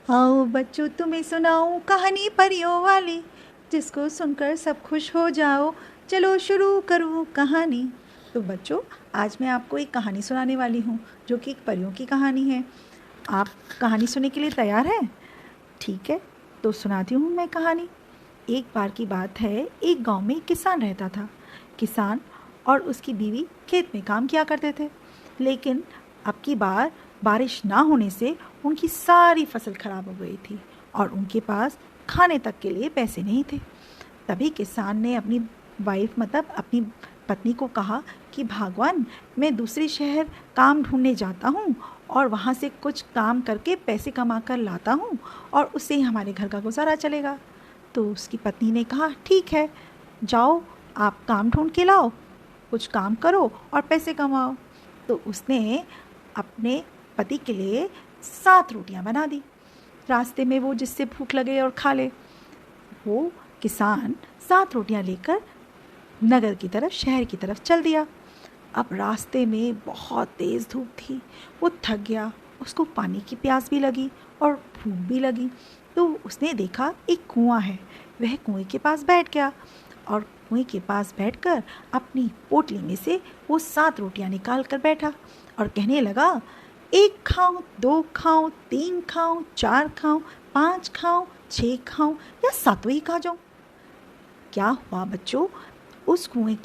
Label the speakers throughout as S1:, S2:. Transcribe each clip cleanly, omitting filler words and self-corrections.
S1: आओ बच्चों तुम्हें सुनाऊं कहानी परियों वाली, जिसको सुनकर सब खुश हो जाओ। चलो शुरू करो कहानी। तो बच्चों, आज मैं आपको एक कहानी सुनाने वाली हूँ जो कि एक परियों की कहानी है। आप कहानी सुनने के लिए तैयार हैं? ठीक है, तो सुनाती हूँ मैं कहानी। एक बार की बात है, एक गांव में एक किसान रहता था। किसान और उसकी बीवी खेत में काम किया करते थे, लेकिन अब की बार बारिश ना होने से उनकी सारी फसल खराब हो गई थी और उनके पास खाने तक के लिए पैसे नहीं थे। तभी किसान ने अपनी अपनी पत्नी को कहा कि भगवान, मैं दूसरे शहर काम ढूंढने जाता हूँ और वहाँ से कुछ काम करके पैसे कमा कर लाता हूँ और उससे ही हमारे घर का गुजारा चलेगा। तो उसकी पत्नी ने कहा, ठीक है, जाओ, आप काम ढूंढ के लाओ, कुछ काम करो और पैसे कमाओ। तो उसने अपने पति के लिए 7 रोटियां बना दी। रास्ते में वो जिससे भूख लगे और खा ले। वो किसान 7 रोटियां लेकर नगर की तरफ, शहर की तरफ चल दिया। अब रास्ते में बहुत तेज़ धूप थी। वो थक गया, उसको पानी की प्यास भी लगी और भूख भी लगी। तो उसने देखा एक कुआं है। वह कुएं के पास बैठ गया और कुएं के पास बैठकर अपनी पोटली में से वो 7 रोटियां निकाल कर बैठा और कहने लगा, 1 खाऊं, 2 खाऊं, 3 खाऊं, 4 खाऊं, 5 खाऊं, 6 खाऊं या 7वां ही खा जाऊं। क्या हुआ बच्चों, उस कुएं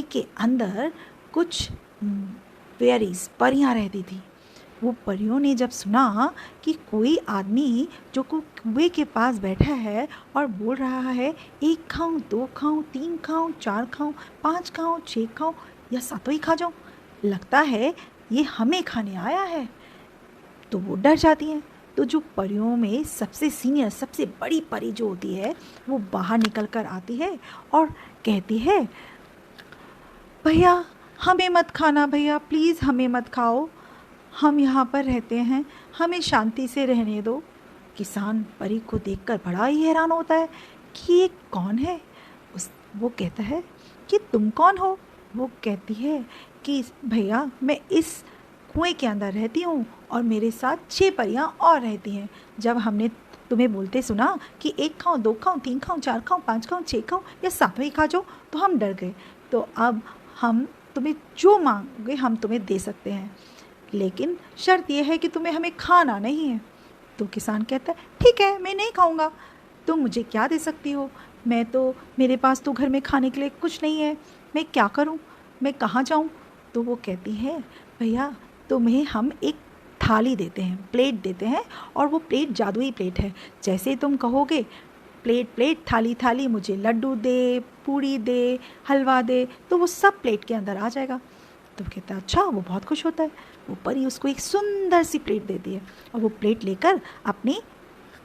S1: के अंदर कुछ फेयरीज, परियां रहती थी। वो परियों ने जब सुना कि कोई आदमी जो कुएं के पास बैठा है और बोल रहा है, 1 खाऊं, 2 खाऊं, 3 खाऊं, 4 खाऊं, 5 खाऊं, 6 खाऊं या 7वां ही खा जाऊं, लगता है ये हमें खाने आया है। तो वो डर जाती हैं। तो जो परियों में सबसे सीनियर, सबसे बड़ी परी जो होती है, वो बाहर निकल कर आती है और कहती है, भैया हमें मत खाना, भैया प्लीज़ हमें मत खाओ, हम यहाँ पर रहते हैं, हमें शांति से रहने दो। किसान परी को देखकर बड़ा ही हैरान होता है कि ये कौन है। वो कहता है कि तुम कौन हो। वो कहती है कि भैया मैं इस कुएं के अंदर रहती हूँ और मेरे साथ 6 परियां और रहती हैं। जब हमने तुम्हें बोलते सुना कि 1 खाऊं, 2 खाऊं, 3 खाऊं, 4 खाऊं, 5 खाऊं, 6 खाऊं या 7वां ही खा जाओ, तो हम डर गए। तो अब हम तुम्हें जो मांगोगे हम तुम्हें दे सकते हैं, लेकिन शर्त यह है कि तुम्हें हमें खाना नहीं है। तो किसान कहता है, ठीक है, मैं नहीं खाऊंगा। तुम मुझे क्या दे सकती हो? मेरे पास तो घर में खाने के लिए कुछ नहीं है, मैं क्या करूं, मैं कहाँ जाऊं? तो वो कहती है, भैया तुम्हें हम एक थाली देते हैं, प्लेट देते हैं, और वो प्लेट जादुई प्लेट है। जैसे तुम कहोगे, प्लेट प्लेट, थाली थाली, मुझे लड्डू दे, पूड़ी दे, हलवा दे, तो वो सब प्लेट के अंदर आ जाएगा। तो कहता है, अच्छा। वो बहुत खुश होता है। वो परी उसको एक सुंदर सी प्लेट देती है और वो प्लेट लेकर अपनी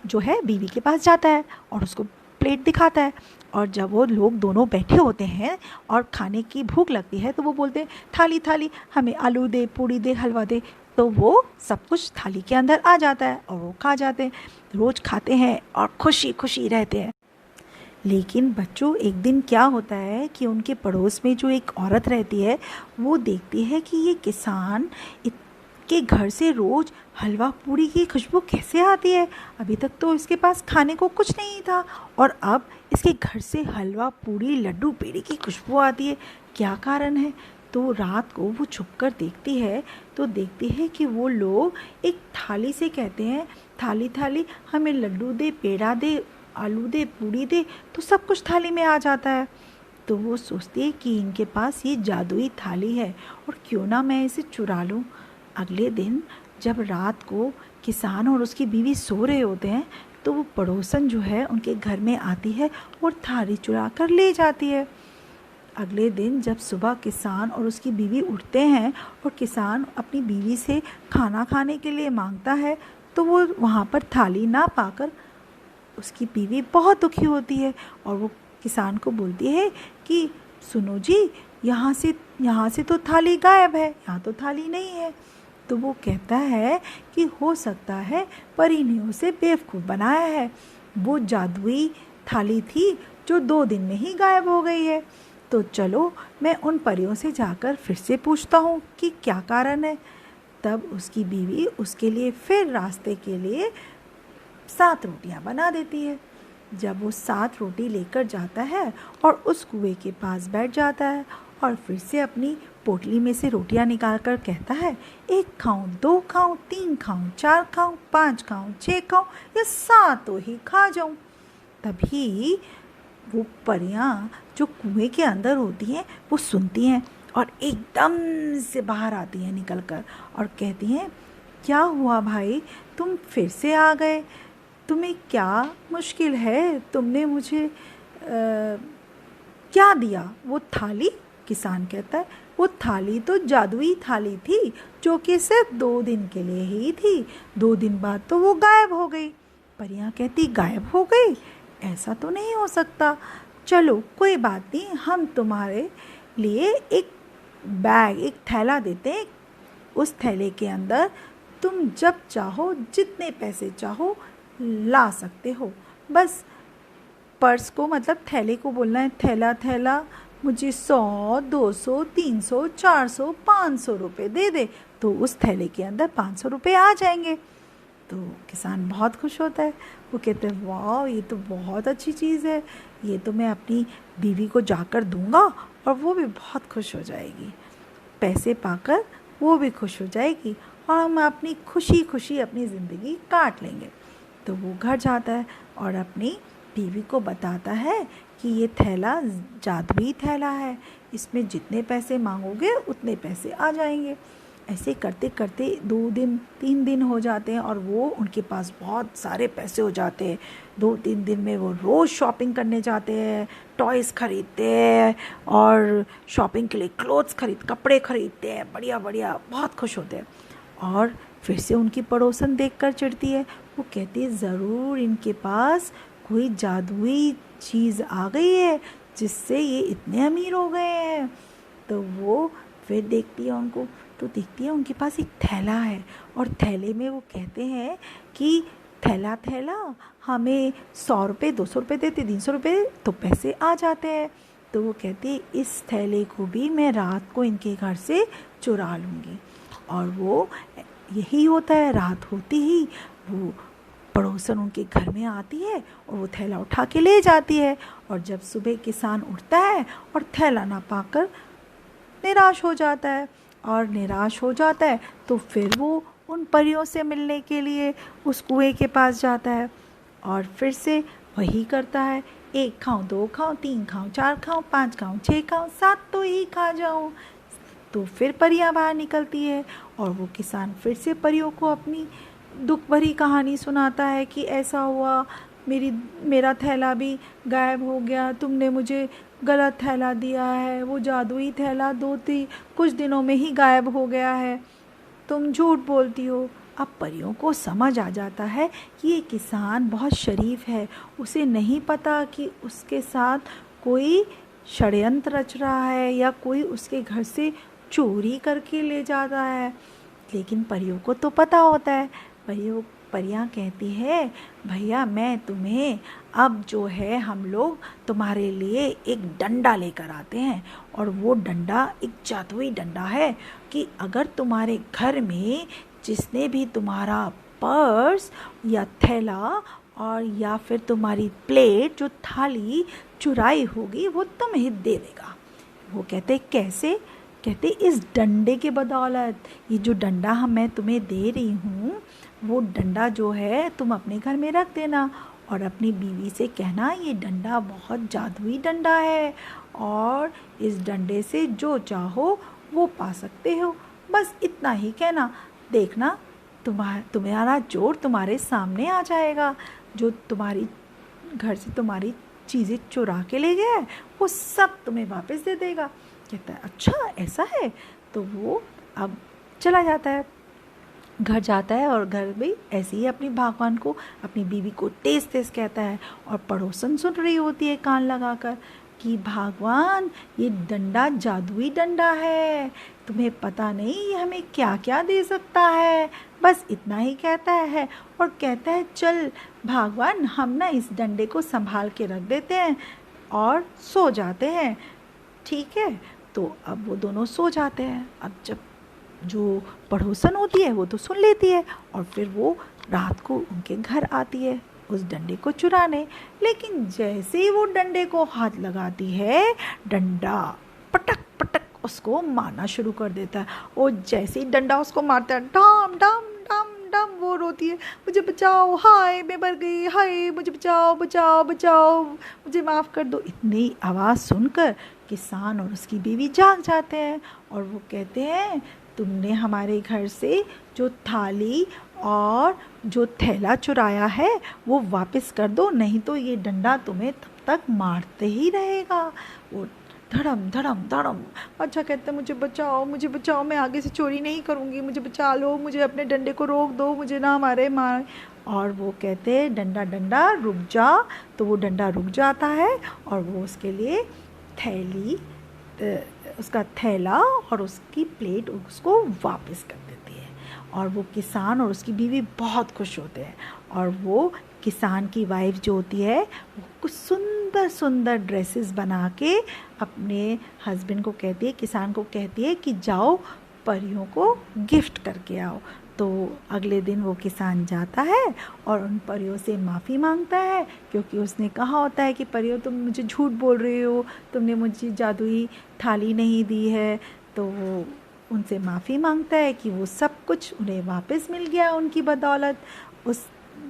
S1: जो है बीवी के पास जाता है और उसको प्लेट दिखाता है। और जब वो लोग दोनों बैठे होते हैं और खाने की भूख लगती है, तो वो बोलते हैं, थाली थाली, हमें आलू दे, पूड़ी दे, हलवा दे। तो वो सब कुछ थाली के अंदर आ जाता है और वो खा जाते हैं, रोज़ खाते हैं और खुशी खुशी रहते हैं। लेकिन बच्चों, एक दिन क्या होता है कि उनके पड़ोस में जो एक औरत रहती है, वो देखती है कि ये किसान के घर से रोज़ हलवा पूड़ी की खुशबू कैसे आती है। अभी तक तो इसके पास खाने को कुछ नहीं था और अब इसके घर से हलवा पूड़ी, लड्डू, पेड़े की खुशबू आती है। क्या कारण है? तो रात को वो छुप कर देखती है, तो देखती है कि वो लोग एक थाली से कहते हैं, थाली थाली, हमें लड्डू दे, पेड़ा दे, आलू दे, पूड़ी दे, तो सब कुछ थाली में आ जाता है। तो वो सोचती है कि इनके पास ये जादुई थाली है और क्यों ना मैं इसे चुरा लूँ। अगले दिन जब रात को किसान और उसकी बीवी सो रहे होते हैं, तो वो पड़ोसन जो है उनके घर में आती है और थाली चुरा कर ले जाती है। अगले दिन जब सुबह किसान और उसकी बीवी उठते हैं और किसान अपनी बीवी से खाना खाने के लिए मांगता है, तो वो वहाँ पर थाली ना पाकर उसकी बीवी बहुत दुखी होती है और वो किसान को बोलती है कि सुनो जी, यहाँ से तो थाली गायब है, यहाँ तो थाली नहीं है। तो वो कहता है कि हो सकता है परी ने उसे बेवकूफ़ बनाया है, वो जादुई थाली थी जो 2 दिन में ही गायब हो गई है। तो चलो मैं उन परियों से जाकर फिर से पूछता हूँ कि क्या कारण है। तब उसकी बीवी उसके लिए फिर रास्ते के लिए 7 रोटियां बना देती है। जब वो 7 रोटी लेकर जाता है और उस कुएं के पास बैठ जाता है और फिर से अपनी पोटली में से रोटियां निकाल कर कहता है, 1 खाऊं, 2 खाऊं, 3 खाऊं, 4 खाऊं, 5 खाऊं, 6 खाऊं या 7 ही खा जाऊं। तभी वो परियां जो कुएं के अंदर होती हैं वो सुनती हैं और एकदम से बाहर आती हैं निकल कर और कहती हैं, क्या हुआ भाई, तुम फिर से आ गए, तुम्हें क्या मुश्किल है, तुमने मुझे क्या दिया? वो थाली? किसान कहता है, वो थाली तो जादुई थाली थी जो कि सिर्फ 2 दिन के लिए ही थी, 2 दिन बाद तो वो गायब हो गई। परियां कहती, गायब हो गई? ऐसा तो नहीं हो सकता। चलो कोई बात नहीं, हम तुम्हारे लिए एक बैग, एक थैला देते हैं। उस थैले के अंदर तुम जब चाहो जितने पैसे चाहो ला सकते हो। बस पर्स को, मतलब थैले को बोलना है, थैला थैला मुझे 100, 200, 300, 400, 500 रुपये दे दे, तो उस थैले के अंदर 500 रुपये आ जाएंगे। तो किसान बहुत खुश होता है। वो कहते हैं, वाह, ये तो बहुत अच्छी चीज़ है, ये तो मैं अपनी बीवी को जाकर दूंगा और वो भी बहुत खुश हो जाएगी, पैसे पाकर वो भी खुश हो जाएगी और हम अपनी खुशी खुशी अपनी ज़िंदगी काट लेंगे। तो वो घर जाता है और अपनी बीवी को बताता है कि ये थैला जादुई थैला है, इसमें जितने पैसे मांगोगे उतने पैसे आ जाएंगे। ऐसे करते करते 2 दिन 3 दिन हो जाते हैं और वो उनके पास बहुत सारे पैसे हो जाते हैं। 2-3 दिन में वो रोज़ शॉपिंग करने जाते हैं, टॉयज़ खरीदते हैं और शॉपिंग के लिए क्लोथ्स कपड़े खरीदते हैं, बढ़िया बढ़िया, बहुत खुश होते हैं। और फिर से उनकी पड़ोसन देखकर चिढ़ती है। वो कहती है, ज़रूर इनके पास कोई जादुई चीज़ आ गई है जिससे ये इतने अमीर हो गए हैं। तो वो फिर देखती है उनको, तो देखती है उनके पास एक थैला है और थैले में वो कहते हैं कि थैला थैला हमें 100 रुपये, 200 रुपये देते, 300 रुपये तो पैसे आ जाते हैं। तो वो कहती है, इस थैले को भी मैं रात को इनके घर से चुरा लूँगी। और वो यही होता है, रात होती ही वो पड़ोसन उनके घर में आती है और वो थैला उठा के ले जाती है। और जब सुबह किसान उठता है और थैला ना पाकर निराश हो जाता है, और निराश हो जाता है तो फिर वो उन परियों से मिलने के लिए उस कुएं के पास जाता है और फिर से वही करता है, 1 खाऊं, 2 खाऊं, 3 खाऊं, 4 खाऊं, 5 खाऊं, 6 खाऊं, 7 तो ही खा जाऊं। तो फिर परियां बाहर निकलती है और वो किसान फिर से परियों को अपनी दुख भरी कहानी सुनाता है कि ऐसा हुआ, मेरा थैला भी गायब हो गया, तुमने मुझे गलत थैला दिया है, वो जादुई थैला 2 कुछ दिनों में ही गायब हो गया है, तुम झूठ बोलती हो। अब परियों को समझ आ जाता है कि ये किसान बहुत शरीफ है, उसे नहीं पता कि उसके साथ कोई षड्यंत्र रच रहा है या कोई उसके घर से चोरी करके ले जाता है। लेकिन परियों को तो पता होता है। परियां कहती है, भैया मैं तुम्हें अब जो है, हम लोग तुम्हारे लिए एक डंडा लेकर आते हैं और वो डंडा एक जादुई डंडा है कि अगर तुम्हारे घर में जिसने भी तुम्हारा पर्स या थैला और या फिर तुम्हारी प्लेट, जो थाली चुराई होगी, वो तुम्हें दे देगा। वो कहते, कैसे? कहते, इस डंडे के बदौलत, ये जो डंडा मैं तुम्हें दे रही हूँ, वो डंडा जो है तुम अपने घर में रख देना और अपनी बीवी से कहना ये डंडा बहुत जादुई डंडा है और इस डंडे से जो चाहो वो पा सकते हो। बस इतना ही कहना, देखना तुम्हारा चोर तुम्हारे सामने आ जाएगा, जो तुम्हारी घर से तुम्हारी चीज़ें चुरा के ले गया है वो सब तुम्हें वापस दे देगा। कहता है, अच्छा ऐसा है? तो वो अब चला जाता है, घर जाता है और घर में ऐसे ही अपनी भगवान को, अपनी बीवी को तेज़ तेज़ कहता है और पड़ोसन सुन रही होती है कान लगाकर कि भगवान ये डंडा जादुई डंडा है, तुम्हें पता नहीं ये हमें क्या क्या दे सकता है। बस इतना ही कहता है और कहता है, चल भगवान हम ना इस डंडे को संभाल के रख देते हैं और सो जाते हैं। ठीक है, तो अब वो दोनों सो जाते हैं। अब जब जो पड़ोसन होती है वो तो सुन लेती है और फिर वो रात को उनके घर आती है उस डंडे को चुराने। लेकिन जैसे ही वो डंडे को हाथ लगाती है, डंडा पटक पटक उसको मारना शुरू कर देता है। और जैसे ही डंडा उसको मारता है, डम डम डम डम, वो रोती है, मुझे बचाओ, हाय मैं मर गई, हाय मुझे बचाओ बचाओ बचाओ, मुझे माफ़ कर दो। इतनी आवाज़ सुनकर किसान और उसकी बीवी जाग जाते हैं और वो कहते हैं, तुमने हमारे घर से जो थाली और जो थैला चुराया है वो वापस कर दो, नहीं तो ये डंडा तुम्हें तब तक मारते ही रहेगा। वो धड़म धड़म धड़म। अच्छा कहते हैं, मुझे बचाओ, मैं आगे से चोरी नहीं करूँगी, मुझे बचा लो, मुझे अपने डंडे को रोक दो, मुझे ना मारे मार। और वो कहते हैं, डंडा डंडा रुक जा। तो वो डंडा रुक जाता है और वो उसके लिए उसका थैला और उसकी प्लेट उसको वापस कर देती है। और वो किसान और उसकी बीवी बहुत खुश होते हैं। और वो किसान की वाइफ जो होती है वो कुछ सुंदर सुंदर ड्रेसेस बना के अपने हस्बैंड को कहती है, किसान को कहती है कि जाओ परियों को गिफ्ट करके आओ। तो अगले दिन वो किसान जाता है और उन परियों से माफ़ी मांगता है, क्योंकि उसने कहा होता है कि परियों तुम मुझे झूठ बोल रहे हो, तुमने मुझे जादुई थाली नहीं दी है। तो वो उनसे माफ़ी मांगता है कि वो सब कुछ उन्हें वापस मिल गया उनकी बदौलत, उस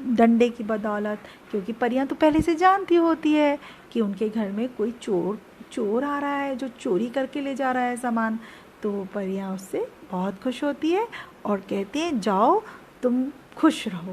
S1: डंडे की बदौलत। क्योंकि परियां तो पहले से जानती होती है कि उनके घर में कोई चोर आ रहा है जो चोरी करके ले जा रहा है सामान। तो परियां उससे बहुत खुश होती है और कहती हैं, जाओ तुम खुश रहो।